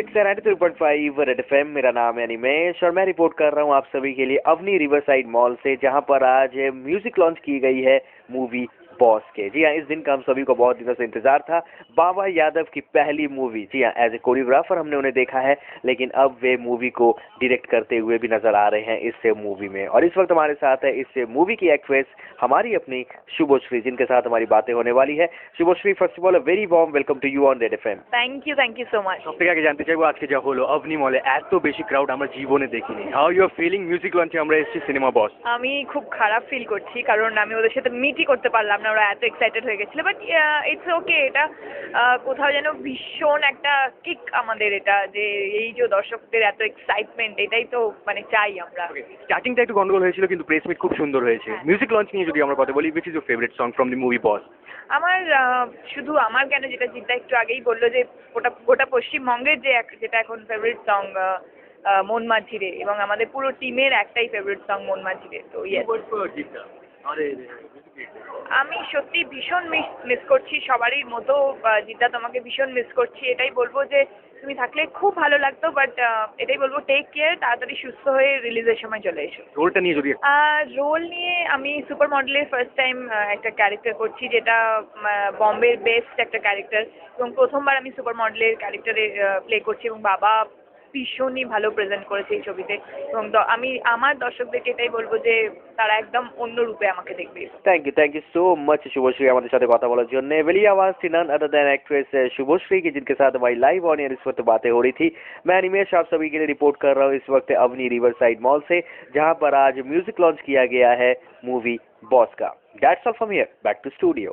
It's 93.5 red FM. मेरा नाम है अनिमेश और मैं रिपोर्ट कर रहा हूँ आप सभी के लिए अवनी रिवरसाइड मॉल से, जहाँ पर आज म्यूजिक लॉन्च की गई है मूवी बॉस के। जी हाँ, इस दिन का हम सभी को बहुत दिनों से इंतजार था। बाबा यादव की पहली मूवी, जी हाँ, एज ए कोरियोग्राफर हमने उन्हें देखा है, लेकिन अब वे मूवी को डायरेक्ट करते हुए भी नजर आ रहे हैं इस मूवी में। और इस वक्त हमारे साथ है इस मूवी की एक्ट्रेस हमारी अपनी शुभश्री, जिनके साथ हमारी बातें होने वाली है। Subhashree, first of all a very warm welcome to you on Red FM. Thank you so much. সব থেকে আগে জানতে চাইবো আজকে যা হলো অবনি মলে এত বেশি ক্রাউড আমরা জীবনে দেখিনি। How you are feeling? Music লঞ্চে আমরা এসেছি সিনেমা বস। আমি খুব খারাপ ফিল করছি কারণ আমি ওদের সাথে মিটই করতে পারলাম না, ওরা এত এক্সাইটেড হয়ে গেছিল। বাট ইটস ওকে, এটা কোথাও যেন ভীষণ একটা কিক আমাদের, এটা যে এই যে দর্শকদের এত এক্সাইটমেন্ট, এটাই তো মানে চাই আমরা। স্টার্টিংটা একটু গন্ডগোল হয়েছিল কিন্তু প্রেস মিট খুব সুন্দর হয়েছে। মিউজিক লঞ্চ নিয়ে যদি আমরা কথা বলি, which is your favorite song from the movie Boss? আমার শুধু আমার কেন, যেটা জিদ্দা একটু আগেই বললো যে গোটা পশ্চিমবঙ্গের যেটা এখন ফেভারিট সং মন মাঝিরে, এবং আমাদের পুরো টিমের একটাই ফেভারিট সং মন মাঝিরে। তো আমি সত্যি ভীষণ মিস করছি, সবারই মতো জিদ্দা তোমাকে ভীষণ মিস করছি। এটাই বলবো যে তুমি থাকলে খুব ভালো লাগতো, বাট এটাই বলবো টেক কেয়ার, তাড়াতাড়ি সুস্থ হয়ে রিলিজের সময় চলে এসো। রোলটা নিয়ে যদি রোল নিয়ে আমি সুপার মডেলের ফার্স্ট টাইম একটা ক্যারেক্টার করছি, যেটা বম্বের বেস্ট একটা ক্যারেক্টার, এবং প্রথমবার আমি সুপার মডেলের ক্যারেক্টারে প্লে করছি, এবং বাবা ভীষণই ভালো প্রেজেন্ট করেছে এই ছবিতে। এবং আমি আমার দর্শকদেরকে এটাই বলবো যে তারা একদম অন্য রূপে আমাকে দেখবে। Thank you so much Subhashree हमारे साथ बात बोलने जन्य। वेली आवाज थी none other than actress Subhashree की, जिनके साथ हमारी लाइव ऑन एयर इस वक्त बातें हो रही थी। मैं अनिमेश आप सभी के लिए रिपोर्ट कर रहा हूँ इस वक्त अवनी रिवरसाइड मॉल से, जहाँ पर आज म्यूजिक लॉन्च किया गया है मूवी बॉस का। That's all from here, back to studio.